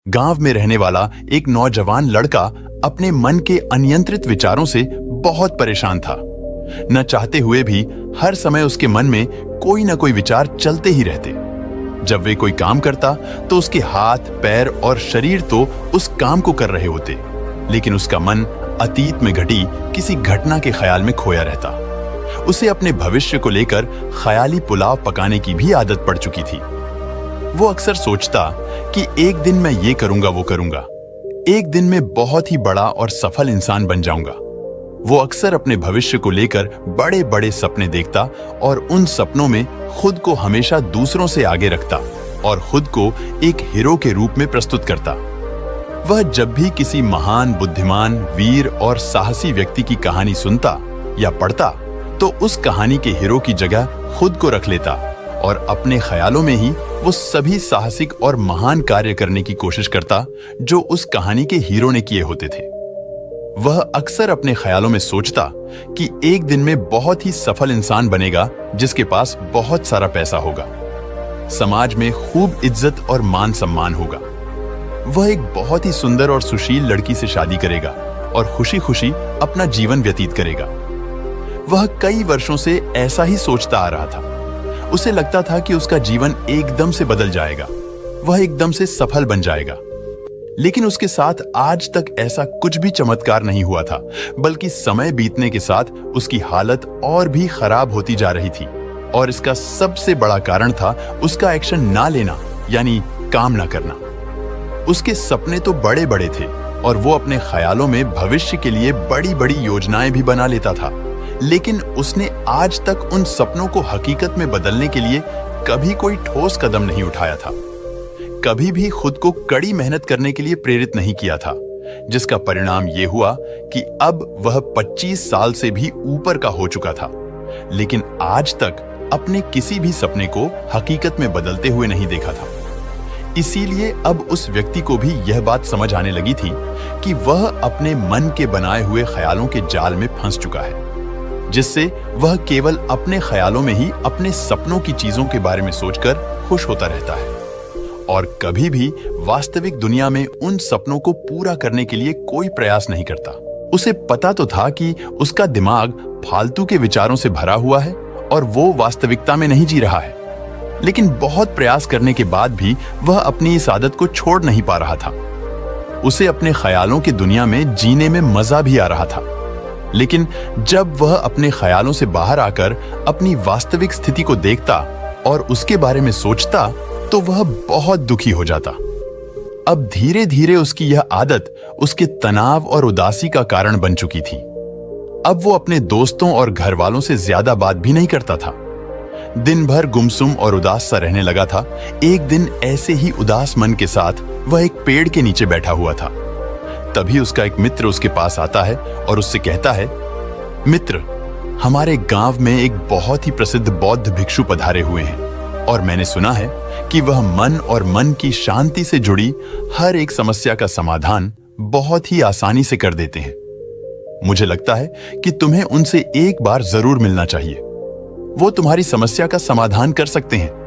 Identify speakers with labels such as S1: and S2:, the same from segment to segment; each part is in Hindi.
S1: गांव में रहने वाला एक नौजवान लड़का अपने मन के अनियंत्रित विचारों से बहुत परेशान था। न चाहते हुए भी हर समय उसके मन में कोई न कोई विचार चलते ही रहते। जब वे कोई काम करता तो उसके हाथ, पैर और शरीर तो उस काम को कर रहे होते, लेकिन उसका मन अतीत में घटी किसी घटना के ख्याल में खोया रहता। उसे अपने भविष्य को लेकर ख्याली पुलाव पकाने की भी आदत पड़ चुकी थी। वो अक्सर सोचता कि एक दिन मैं ये करूंगा, वो करूंगा, एक दिन मैं बहुत ही बड़ा और सफल इंसान बन जाऊंगा। वो अक्सर अपने भविष्य को लेकर बड़े बड़े सपने देखता और उन सपनों में खुद को हमेशा दूसरों से आगे रखता और खुद को एक हीरो के रूप में प्रस्तुत करता। वह जब भी किसी महान, बुद्धिमान, वीर और साहसी व्यक्ति की कहानी सुनता या पढ़ता तो उस कहानी के हीरो की जगह खुद को रख लेता और अपने ख्यालों में ही वो सभी साहसिक और महान कार्य करने की कोशिश करता जो उस कहानी के हीरो ने किए होते थे। वह अक्सर अपने ख्यालों में सोचता कि एक दिन में बहुत ही सफल इंसान बनेगा जिसके पास बहुत सारा पैसा होगा, समाज में खूब इज्जत और मान सम्मान होगा। वह एक बहुत ही सुंदर और सुशील लड़की से शादी करेगा और खुशी खुशी अपना जीवन व्यतीत करेगा। वह कई वर्षों से ऐसा ही सोचता आ रहा था। उसे लगता था कि उसका जीवन एकदम से बदल जाएगा, वह एकदम से सफल बन जाएगा। लेकिन उसके साथ आज तक ऐसा कुछ भी चमत्कार नहीं हुआ था, बल्कि समय बीतने के साथ उसकी हालत और भी खराब होती जा रही थी। और इसका सबसे बड़ा कारण था उसका एक्शन ना लेना, यानी काम ना करना। उसके सपने तो बड़े बड़े थे और वो अपने ख्यालों में भविष्य के लिए बड़ी बड़ी योजनाएं भी बना लेता था, लेकिन उसने आज तक उन सपनों को हकीकत में बदलने के लिए कभी कोई ठोस कदम नहीं उठाया था। कभी भी खुद को कड़ी मेहनत करने के लिए प्रेरित नहीं किया था, जिसका परिणाम यह हुआ कि अब वह 25 साल से भी ऊपर का हो चुका था, लेकिन आज तक अपने किसी भी सपने को हकीकत में बदलते हुए नहीं देखा था। इसीलिए अब उस व्यक्ति को भी यह बात समझ आने लगी थी कि वह अपने मन के बनाए हुए ख्यालों के जाल में फंस चुका है, जिससे वह केवल अपने ख्यालों में ही अपने सपनों की चीजों के बारे में सोचकर खुश होता रहता है और कभी भी वास्तविक दुनिया में उन सपनों को पूरा करने के लिए कोई प्रयास नहीं करता। उसे पता तो था कि उसका दिमाग फालतू के विचारों से भरा हुआ है और वो वास्तविकता में नहीं जी रहा है, लेकिन बहुत प्रयास करने के बाद भी वह अपनी इस आदत को छोड़ नहीं पा रहा था। उसे अपने ख्यालों की दुनिया में जीने में मजा भी आ रहा था, लेकिन जब वह अपने ख्यालों से बाहर आकर अपनी वास्तविक स्थिति को देखता और उसके बारे में सोचता तो वह बहुत दुखी हो जाता। अब धीरे धीरे उसकी यह आदत उसके तनाव और उदासी का कारण बन चुकी थी। अब वो अपने दोस्तों और घर वालों से ज्यादा बात भी नहीं करता था। दिन भर गुमसुम और उदास सा रहने लगा था। एक दिन ऐसे ही उदास मन के साथ वह एक पेड़ के नीचे बैठा हुआ था। तभी उसका एक मित्र उसके पास आता है और उससे कहता है, मित्र, हमारे गांव में एक बहुत ही प्रसिद्ध बौद्ध भिक्षु पधारे हुए हैं और मैंने सुना है कि वह मन और मन की शांति से जुड़ी हर एक समस्या का समाधान बहुत ही आसानी से कर देते हैं। मुझे लगता है कि तुम्हें उनसे एक बार जरूर मिलना चाहिए। वो तुम्हारी समस्या का समाधान कर सकते हैं।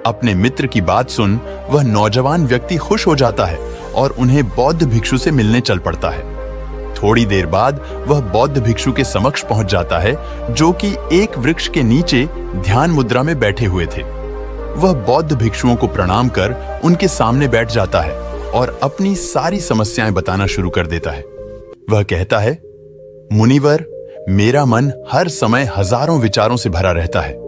S1: अपने मित्र की बात सुन वह नौजवान व्यक्ति खुश हो जाता है और उन्हें बौद्ध भिक्षु से मिलने चल पड़ता है। थोड़ी देर बाद वह बौद्ध भिक्षु के समक्ष पहुंच जाता है, जो कि एक वृक्ष के नीचे ध्यान मुद्रा में बैठे हुए थे। वह बौद्ध भिक्षुओं को प्रणाम कर उनके सामने बैठ जाता है और अपनी सारी समस्याएं बताना शुरू कर देता है। वह कहता है, मुनिवर, मेरा मन हर समय हजारों विचारों से भरा रहता है।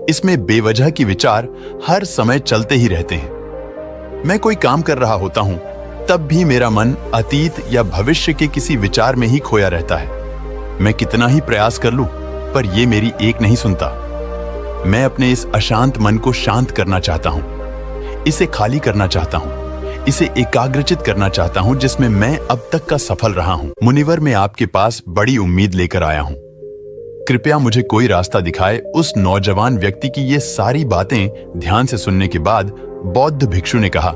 S1: इसमें बेवजह की विचार हर समय चलते ही रहते हैं। मैं कोई काम कर रहा होता हूं तब भी मेरा मन अतीत या भविष्य के किसी विचार में ही खोया रहता है। मैं कितना ही प्रयास कर लूं, पर यह मेरी एक नहीं सुनता। मैं अपने इस अशांत मन को शांत करना चाहता हूं, इसे खाली करना चाहता हूं, इसे एकाग्रचित करना चाहता हूं, जिसमें मैं अब तक का सफल रहा हूं। मुनिवर, मैं आपके पास बड़ी उम्मीद लेकर आया हूं। कृपया मुझे कोई रास्ता दिखाए। उस नौजवान व्यक्ति की ये सारी बातें ध्यान से सुनने के बाद बौद्ध भिक्षु ने कहा,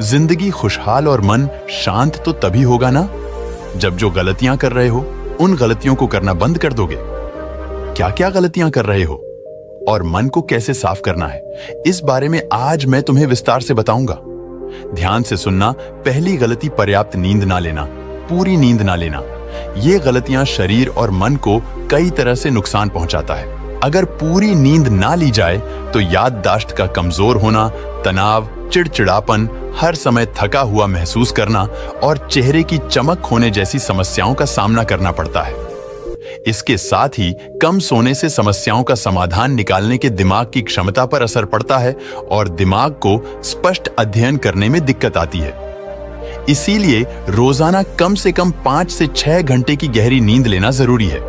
S1: जिंदगी खुशहाल और मन शांत तो तभी होगा ना जब जो गलतियां कर रहे हो उन गलतियों को करना बंद कर दोगे। क्या क्या गलतियां कर रहे हो और मन को कैसे साफ करना है, इस बारे में आज मैं तुम्हें विस्तार से बताऊंगा। ध्यान से सुनना, पहली गलती पर्याप्त नींद ना लेना, पूरी नींद ना लेना। ये गलतियां शरीर और मन को कई तरह से नुकसान पहुंचाता है। अगर पूरी नींद ना ली जाए तो याददाश्त का कमजोर होना, तनाव, चिड़चिड़ापन, हर समय थका हुआ महसूस करना और चेहरे की चमक खोने जैसी समस्याओं का सामना करना पड़ता है। इसके साथ ही कम सोने से समस्याओं का समाधान निकालने के दिमाग की क्षमता पर असर पड़ता है और दिमाग को स्पष्ट अध्ययन करने में दिक्कत आती है। इसीलिए रोजाना कम से कम 5 से 6 घंटे की गहरी नींद लेना जरूरी है।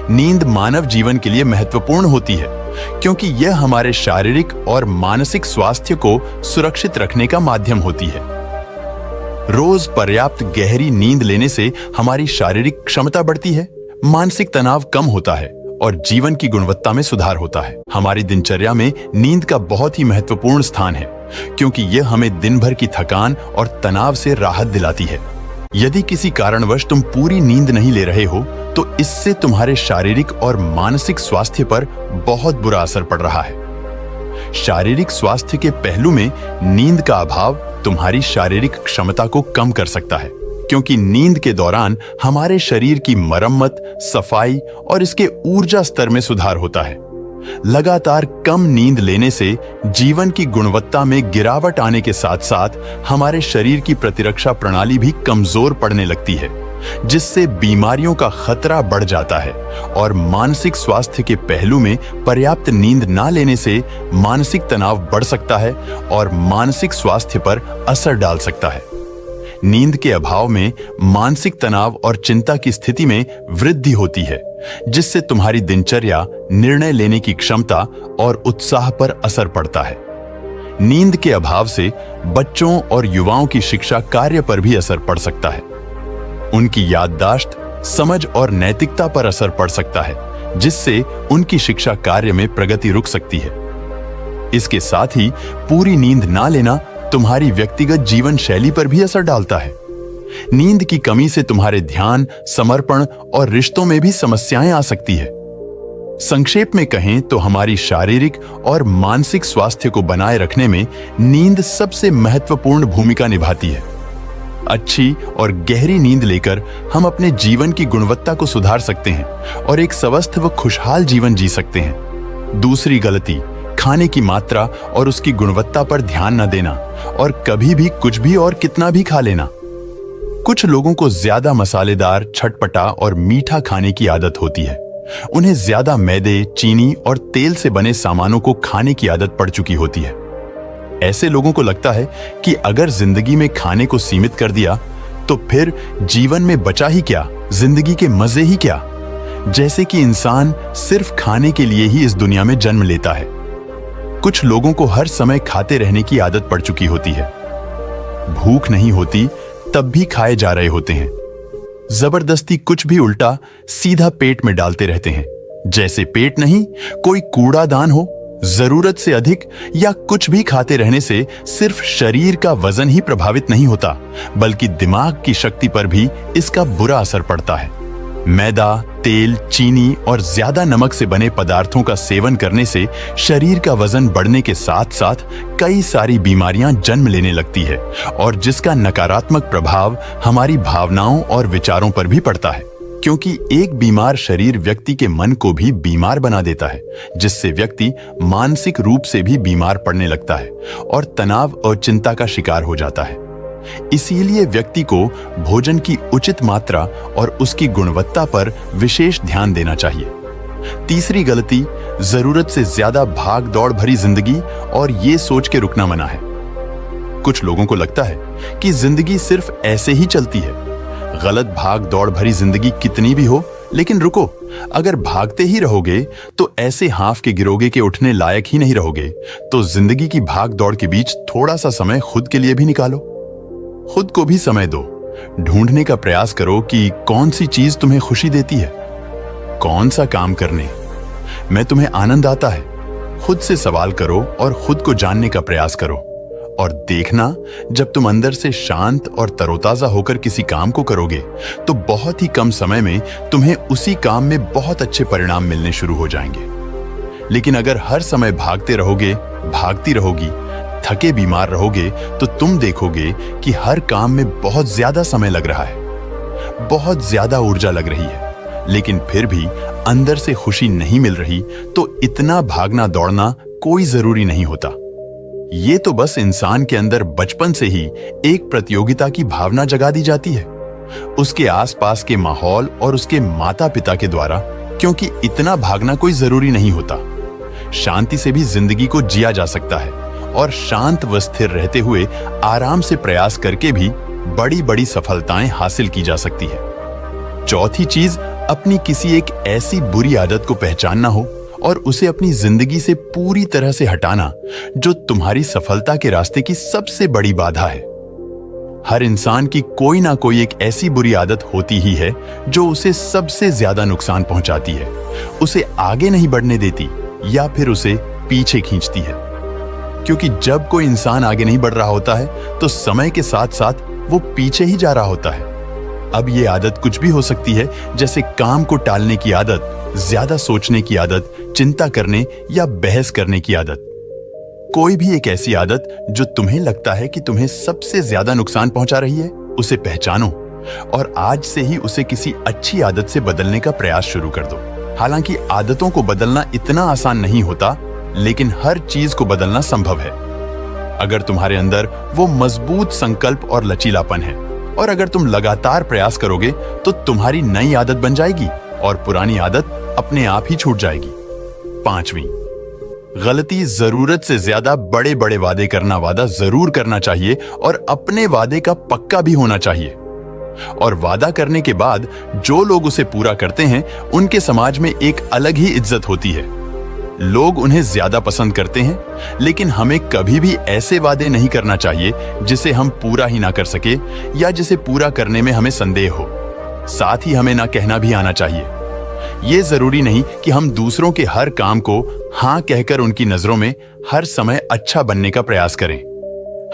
S1: नींद मानव जीवन के लिए महत्वपूर्ण होती है क्योंकि यह हमारे शारीरिक और मानसिक स्वास्थ्य को सुरक्षित रखने का माध्यम होती है। रोज पर्याप्त गहरी नींद लेने से हमारी शारीरिक क्षमता बढ़ती है, मानसिक तनाव कम होता है और जीवन की गुणवत्ता में सुधार होता है। हमारी दिनचर्या में नींद का बहुत ही महत्वपूर्ण स्थान है क्योंकि यह हमें दिन भर की थकान और तनाव से राहत दिलाती है। यदि किसी कारणवश तुम पूरी नींद नहीं ले रहे हो तो इससे तुम्हारे शारीरिक और मानसिक स्वास्थ्य पर बहुत बुरा असर पड़ रहा है। शारीरिक स्वास्थ्य के पहलू में नींद का अभाव तुम्हारी शारीरिक क्षमता को कम कर सकता है क्योंकि नींद के दौरान हमारे शरीर की मरम्मत, सफाई और इसके ऊर्जा स्तर में सुधार होता है। लगातार कम नींद लेने से जीवन की गुणवत्ता में गिरावट आने के साथ साथ हमारे शरीर की प्रतिरक्षा प्रणाली भी कमजोर पड़ने लगती है, जिससे बीमारियों का खतरा बढ़ जाता है। और मानसिक स्वास्थ्य के पहलू में पर्याप्त नींद ना लेने से मानसिक तनाव बढ़ सकता है और मानसिक स्वास्थ्य पर असर डाल सकता है। नींद के अभाव में मानसिक तनाव और चिंता की स्थिति में वृद्धि होती है, जिससे तुम्हारी दिनचर्या, निर्णय लेने की क्षमता और उत्साह पर असर पड़ता है। नींद के अभाव से बच्चों और युवाओं की शिक्षा कार्य पर भी असर पड़ सकता है। उनकी याददाश्त, समझ और नैतिकता पर असर पड़ सकता है, जिससे उनकी शिक्षा कार्य में प्रगति रुक सकती है। इसके साथ ही पूरी नींद ना लेना तुम्हारी व्यक्तिगत जीवन शैली पर भी असर डालता है। नींद की कमी से तुम्हारे ध्यान, समर्पण और रिश्तों में भी समस्याएं आ सकती है। संक्षेप में कहें तो हमारी शारीरिक और मानसिक स्वास्थ्य को बनाए रखने में नींद सबसे महत्वपूर्ण भूमिका निभाती है। अच्छी और गहरी नींद लेकर हम अपने जीवन की गुणवत्ता को सुधार सकते हैं और एक स्वस्थ व खुशहाल जीवन जी सकते हैं। दूसरी गलती, खाने की मात्रा और उसकी गुणवत्ता पर ध्यान न देना और कभी भी कुछ भी और कितना भी खा लेना। कुछ लोगों को ज्यादा मसालेदार, चटपटा और मीठा खाने की आदत होती है। उन्हें ज्यादा मैदे, चीनी और तेल से बने सामानों को खाने की आदत पड़ चुकी होती है। ऐसे लोगों को लगता है कि अगर जिंदगी में खाने को सीमित कर दिया तो फिर जीवन में बचा ही क्या, जिंदगी के मजे ही क्या। जैसे कि इंसान सिर्फ खाने के लिए ही इस दुनिया में जन्म लेता है। कुछ लोगों को हर समय खाते रहने की आदत पड़ चुकी होती है। भूख नहीं होती तब भी खाए जा रहे होते हैं। जबरदस्ती कुछ भी उल्टा सीधा पेट में डालते रहते हैं, जैसे पेट नहीं कोई कूड़ादान हो। जरूरत से अधिक या कुछ भी खाते रहने से सिर्फ शरीर का वजन ही प्रभावित नहीं होता, बल्कि दिमाग की शक्ति पर भी इसका बुरा असर पड़ता है। मैदा, तेल, चीनी और ज्यादा नमक से बने पदार्थों का सेवन करने से शरीर का वजन बढ़ने के साथ साथ कई सारी बीमारियां जन्म लेने लगती है और जिसका नकारात्मक प्रभाव हमारी भावनाओं और विचारों पर भी पड़ता है, क्योंकि एक बीमार शरीर व्यक्ति के मन को भी बीमार बना देता है, जिससे व्यक्ति मानसिक रूप से भी बीमार पड़ने लगता है और तनाव और चिंता का शिकार हो जाता है। इसीलिए व्यक्ति को भोजन की उचित मात्रा और उसकी गुणवत्ता पर विशेष ध्यान देना चाहिए। तीसरी गलती, जरूरत से ज्यादा भाग दौड़ भरी जिंदगी और ये सोच के रुकना मना है। कुछ लोगों को लगता है कि जिंदगी सिर्फ ऐसे ही चलती है। गलत भाग दौड़ भरी जिंदगी कितनी भी हो, लेकिन रुको, अगर भागते ही रहोगे तो ऐसे हाफ के गिरोगे के उठने लायक ही नहीं रहोगे। तो जिंदगी की भाग दौड़ के बीच थोड़ा सा समय खुद के लिए भी निकालो। खुद को भी समय दो। ढूंढने का प्रयास करो कि कौन सी चीज तुम्हें खुशी देती है, कौन सा काम करने में तुम्हें आनंद आता है। खुद से सवाल करो और खुद को जानने का प्रयास करो और देखना, जब तुम अंदर से शांत और तरोताजा होकर किसी काम को करोगे तो बहुत ही कम समय में तुम्हें उसी काम में बहुत अच्छे परिणाम मिलने शुरू हो जाएंगे। लेकिन अगर हर समय भागते रहोगे, भागती रहोगी, थके बीमार रहोगे तो तुम देखोगे कि हर काम में बहुत ज्यादा समय लग रहा है, बहुत ज्यादा ऊर्जा लग रही है, लेकिन फिर भी अंदर से खुशी नहीं मिल रही, तो इतना भागना दौड़ना कोई जरूरी नहीं होता। ये तो बस इंसान के अंदर बचपन से ही एक प्रतियोगिता की भावना जगा दी जाती है, उसके आसपास के माहौल और उसके माता पिता के द्वारा, क्योंकि इतना भागना कोई जरूरी नहीं होता। शांति से भी जिंदगी को जिया जा सकता है और शांत व स्थिर रहते हुए आराम से प्रयास करके भी बड़ी बड़ी सफलताएं हासिल की जा सकती है। चौथी चीज, अपनी किसी एक ऐसी बुरी आदत को पहचानना हो और उसे अपनी जिंदगी से पूरी तरह से हटाना जो तुम्हारी सफलता के रास्ते की सबसे बड़ी बाधा है। हर इंसान की कोई ना कोई एक ऐसी बुरी आदत होती ही है जो उसे सबसे ज्यादा नुकसान पहुंचाती है, उसे आगे नहीं बढ़ने देती या फिर उसे पीछे खींचती है। क्योंकि जब कोई इंसान आगे नहीं बढ़ रहा होता है तो समय के साथ साथ वो पीछे ही जा रहा होता है। अब ये आदत कुछ भी हो सकती है, जैसे काम को टालने की आदत, ज्यादा सोचने की आदत, चिंता करने या बहस करने की आदत। कोई भी एक ऐसी आदत जो तुम्हें लगता है कि तुम्हें सबसे ज्यादा नुकसान पहुंचा रही है, उसे पहचानो और आज से ही उसे किसी अच्छी आदत से बदलने का प्रयास शुरू कर दो। हालांकि आदतों को बदलना इतना आसान नहीं होता, लेकिन हर चीज को बदलना संभव है अगर तुम्हारे अंदर वो मजबूत संकल्प और लचीलापन है, और अगर तुम लगातार प्रयास करोगे तो तुम्हारी नई आदत बन जाएगी और पुरानी आदत अपने आप ही छूट जाएगी। पांचवी गलती, जरूरत से ज्यादा बड़े बड़े वादे करना। वादा जरूर करना चाहिए और अपने वादे का पक्का भी होना चाहिए। और वादा करने के बाद जो लोग उसे पूरा करते हैं उनके समाज में एक अलग ही इज्जत होती है। लोग उन्हें ज्यादा पसंद करते हैं, लेकिन हमें कभी भी ऐसे वादे नहीं करना चाहिए जिसे हम पूरा ही ना कर सके या जिसे पूरा करने में हमें संदेह हो। साथ ही हमें ना कहना भी आना चाहिए। ये जरूरी नहीं कि हम दूसरों के हर काम को हां कहकर उनकी नजरों में हर समय अच्छा बनने का प्रयास करें।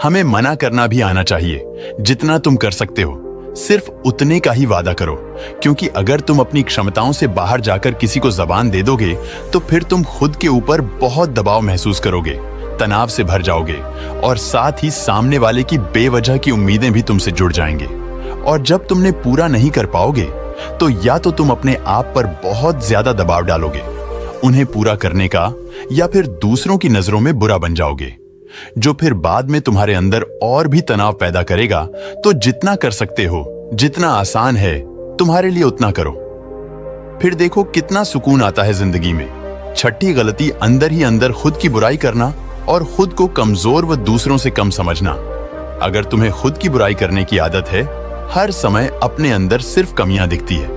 S1: हमें मना करना भी आना चाहिए। जितना तुम कर सकते हो सिर्फ उतने का ही वादा करो, क्योंकि अगर तुम अपनी क्षमताओं से बाहर जाकर किसी को जबान दे दोगे तो फिर तुम खुद के ऊपर बहुत दबाव महसूस करोगे, तनाव से भर जाओगे और साथ ही सामने वाले की बेवजह की उम्मीदें भी तुमसे जुड़ जाएंगे। और जब तुमने पूरा नहीं कर पाओगे तो या तो तुम अपने आप पर बहुत ज्यादा दबाव डालोगे उन्हें पूरा करने का, या फिर दूसरों की नजरों में बुरा बन जाओगे, जो फिर बाद में तुम्हारे अंदर और भी तनाव पैदा करेगा। तो जितना कर सकते हो, जितना आसान है तुम्हारे लिए उतना करो, फिर देखो कितना सुकून आता है जिंदगी में। छठी गलती, अंदर ही अंदर खुद की बुराई करना और खुद को कमजोर व दूसरों से कम समझना। अगर तुम्हें खुद की बुराई करने की आदत है, हर समय अपने अंदर सिर्फ कमियां दिखती है,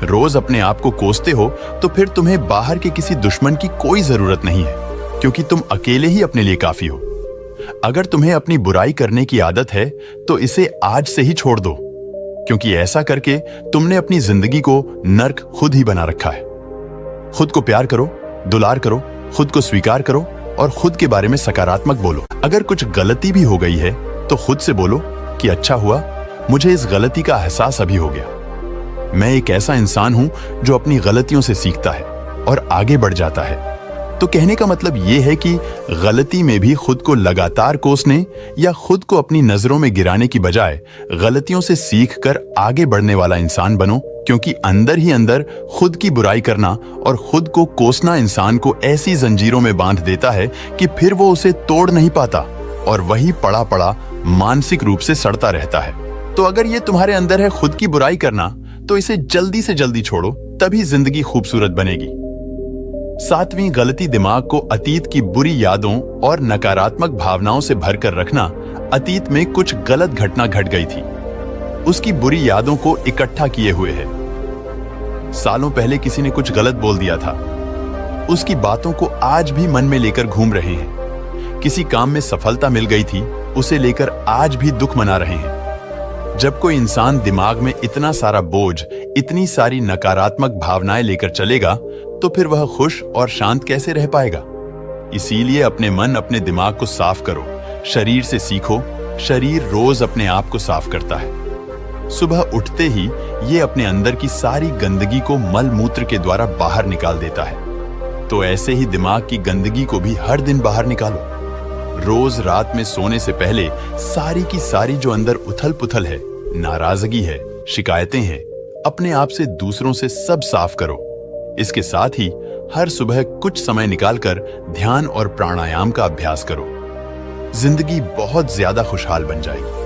S1: रोज अपने आप को कोसते हो, तो फिर तुम्हें बाहर के किसी दुश्मन की कोई जरूरत नहीं है, क्योंकि तुम अकेले ही अपने लिए काफी हो। अगर तुम्हें अपनी बुराई करने की आदत है तो इसे आज से ही छोड़ दो, क्योंकि ऐसा करके तुमने अपनी जिंदगी को नर्क खुद ही बना रखा है। खुद को प्यार करो, दुलार करो, खुद को स्वीकार करो और खुद के बारे में सकारात्मक बोलो। अगर कुछ गलती भी हो गई है तो खुद से बोलो कि अच्छा हुआ, मुझे इस गलती का एहसास अभी हो गया। मैं एक ऐसा इंसान हूं जो अपनी गलतियों से सीखता है और आगे बढ़ जाता है। तो कहने का मतलब यह है कि गलती में भी खुद को लगातार कोसने या खुद को अपनी नजरों में गिराने की बजाय गलतियों से सीखकर आगे बढ़ने वाला इंसान बनो, क्योंकि अंदर ही अंदर खुद की बुराई करना और खुद को कोसना इंसान को ऐसी जंजीरों में बांध देता है कि फिर वो उसे तोड़ नहीं पाता और वही पड़ा पड़ा मानसिक रूप से सड़ता रहता है। तो अगर ये तुम्हारे अंदर है खुद की बुराई करना, तो इसे जल्दी से जल्दी छोड़ो, तभी जिंदगी खूबसूरत बनेगी। सातवीं गलती, दिमाग को अतीत की बुरी यादों और नकारात्मक भावनाओं से भरकर रखना। अतीत में कुछ गलत घटना घट गई थी, उसकी बुरी यादों को इकट्ठा किए हुए है। सालों पहले किसी ने कुछ गलत बोल दिया था, उसकी बातों को आज भी मन में लेकर घूम रहे हैं। किसी काम में सफलता मिल गई थी, उसे लेकर आज भी दुख मना रहे हैं। जब कोई इंसान दिमाग में इतना सारा बोझ, इतनी सारी नकारात्मक भावनाएं लेकर चलेगा, तो फिर वह खुश और शांत कैसे रह पाएगा। इसीलिए अपने मन, अपने दिमाग को साफ करो। शरीर से सीखो, शरीर रोज अपने आप को साफ करता है। सुबह उठते ही ये अपने अंदर की सारी गंदगी को मल मूत्र के द्वारा बाहर निकाल देता है। तो ऐसे ही दिमाग की गंदगी को भी हर दिन बाहर निकालो। रोज रात में सोने से पहले सारी की सारी जो अंदर उथल पुथल है, नाराजगी है, शिकायतें हैं, अपने आप से दूसरों से सब साफ करो। इसके साथ ही हर सुबह कुछ समय निकालकर ध्यान और प्राणायाम का अभ्यास करो। जिंदगी बहुत ज्यादा खुशहाल बन जाएगी।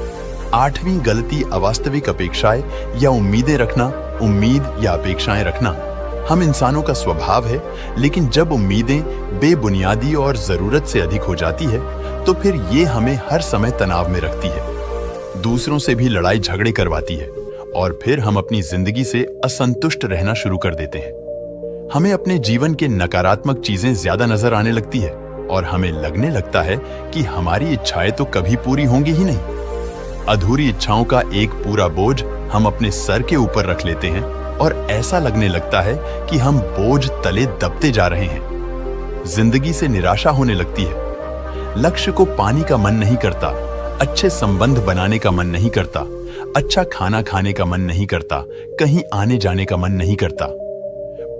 S1: 8वीं गलती अवास्तविक अपेक्षाएं या उम्मीदें रखना। उम्मीद या अपेक्षाएं रखना हम इंसानों का स्वभाव है, लेकिन जब उम्मीदें बेबुनियादी और जरूरत से अधिक हो जाती है तो फिर ये हमें हर समय तनाव में रखती है, दूसरों से भी लड़ाई झगड़े करवाती है और फिर हम अपनी जिंदगी से असंतुष्ट रहना शुरू कर देते हैं। हमें अपने जीवन के नकारात्मक चीजें ज्यादा नजर आने लगती है और हमें लगने लगता है कि हमारी इच्छाएं तो कभी पूरी होंगी ही नहीं। अधूरी इच्छाओं का एक पूरा बोझ हम अपने सर के ऊपर रख लेते हैं और ऐसा लगने लगता है कि हम बोझ तले दबते जा रहे हैं। जिंदगी से निराशा होने लगती है। लक्ष्य को पाने का मन नहीं करता, अच्छे संबंध बनाने का मन नहीं करता, अच्छा खाना खाने का मन नहीं करता, कहीं आने जाने का मन नहीं करता।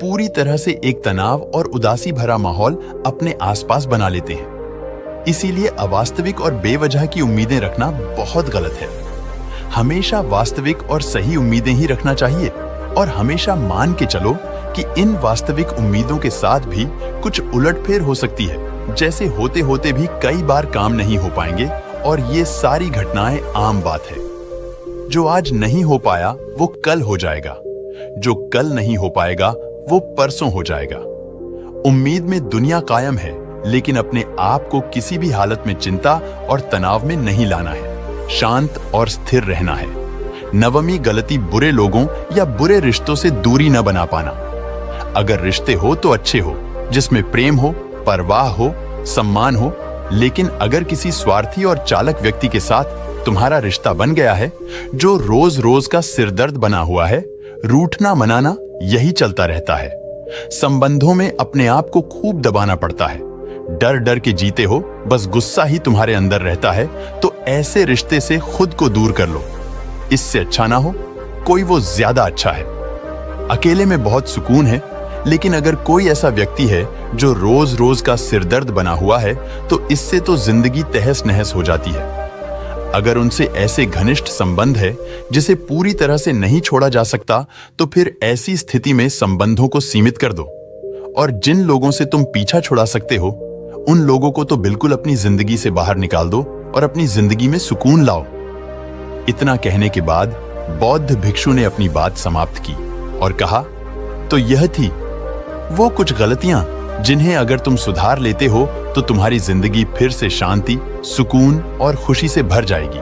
S1: पूरी तरह से एक तनाव और उदासी भरा माहौल अपने आसपास बना लेते हैं। इसीलिए अवास्तविक और बेवजह की उम्मीदें रखना बहुत गलत है। हमेशा वास्तविक और सही उम्मीदें ही रखना चाहिए और हमेशा मान के चलो कि इन वास्तविक उम्मीदों के साथ भी कुछ उलटफेर हो सकती है। जैसे होते होते भी कई बार काम नहीं हो पाएंगे और ये सारी घटनाएं आम बात है। जो आज नहीं हो पाया वो कल हो जाएगा, जो कल नहीं हो पाएगा वो परसों हो जाएगा। उम्मीद में दुनिया कायम है, लेकिन अपने आप को किसी भी हालत में चिंता और तनाव में नहीं लाना है। शांत और स्थिर रहना है। 9वीं गलती बुरे लोगों या बुरे रिश्तों से दूरी न बना पाना। अगर रिश्ते हो तो अच्छे हो, जिसमें प्रेम हो, परवाह हो, सम्मान हो, लेकिन अगर किसी स्वार्थी और चालक व्यक्ति के साथ तुम्हारा रिश्ता बन गया है जो रोज रोज का सिरदर्द बना हुआ है, रूठना मनाना यही चलता रहता है। संबंधों में अपने आप को खूब दबाना पड़ता है। डर डर के जीते हो, बस गुस्सा ही तुम्हारे अंदर रहता है, तो ऐसे रिश्ते से खुद को दूर कर लो। इससे अच्छा ना हो कोई, वो ज्यादा अच्छा है। अकेले में बहुत सुकून है, लेकिन अगर कोई ऐसा व्यक्ति है जो रोज रोज का सिरदर्द बना हुआ है तो इससे तो जिंदगी तहस नहस हो जाती है। अगर उनसे ऐसे घनिष्ठ संबंध है जिसे पूरी तरह से नहीं छोड़ा जा सकता, तो फिर ऐसी स्थिति में संबंधों को सीमित कर दो और जिन लोगों से तुम पीछा छुड़ा सकते हो उन लोगों को तो बिल्कुल अपनी जिंदगी से बाहर निकाल दो और अपनी जिंदगी में सुकून लाओ। इतना कहने के बाद बौद्ध भिक्षु ने अपनी बात समाप्त की और कहा, तो यह थी वो कुछ गलतियां जिन्हें अगर तुम सुधार लेते हो तो तुम्हारी जिंदगी फिर से शांति, सुकून और खुशी से भर जाएगी।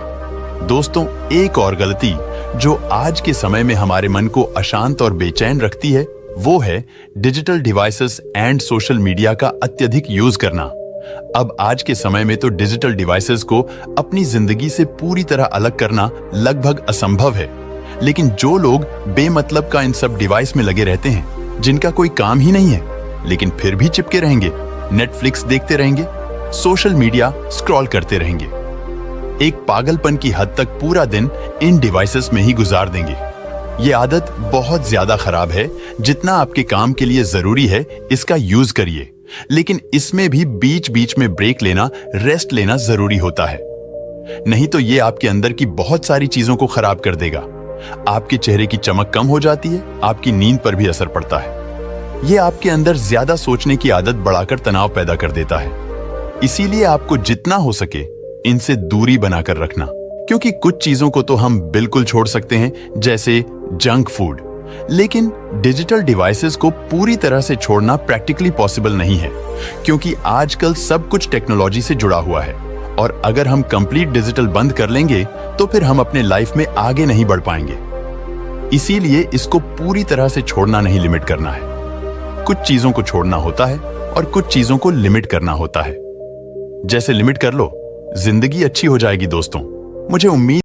S1: दोस्तों, एक और गलती जो आज के समय में हमारे मन को अशांत और बेचैन रखती है वो है digital devices and social media का अत्यधिक यूज करना। अब आज के समय में तो डिजिटल डिवाइसेस को अपनी जिंदगी से पूरी तरह अलग करना लगभग असंभव है, लेकिन जो लोग बेमतलब का इन सब डिवाइस में लगे रहते हैं, जिनका कोई काम ही नहीं है लेकिन फिर भी चिपके रहेंगे, नेटफ्लिक्स देखते रहेंगे, सोशल मीडिया स्क्रॉल करते रहेंगे, एक पागलपन की हद तक पूरा दिन इन डिवाइसेस में ही गुजार देंगे। ये आदत बहुत ज्यादा खराब है। जितना आपके काम के लिए जरूरी है इसका यूज करिए, लेकिन इसमें भी बीच बीच में ब्रेक लेना, रेस्ट लेना जरूरी होता है। नहीं तो ये आपके अंदर की बहुत सारी चीजों को खराब कर देगा। आपके चेहरे की चमक कम हो जाती है, आपकी नींद पर भी असर पड़ता है। ये आपके अंदर ज्यादा सोचने की आदत बढ़ाकर तनाव पैदा कर देता है। इसीलिए आपको जितना हो सके इनसे दूरी बनाकर रखना, क्योंकि कुछ चीजों को तो हम बिल्कुल छोड़ सकते हैं, जैसे जंक फूड, लेकिन डिजिटल डिवाइसेस को पूरी तरह से छोड़ना प्रैक्टिकली पॉसिबल नहीं है, क्योंकि आजकल सब कुछ टेक्नोलॉजी से जुड़ा हुआ है और अगर हम कंप्लीट डिजिटल बंद कर लेंगे तो फिर हम अपने लाइफ में आगे नहीं बढ़ पाएंगे। इसीलिए इसको पूरी तरह से छोड़ना नहीं, लिमिट करना है। कुछ चीजों को छोड़ना होता है और कुछ चीजों को लिमिट करना होता है। जैसे लिमिट कर लो, जिंदगी अच्छी हो जाएगी दोस्तों। मुझे उम्मीद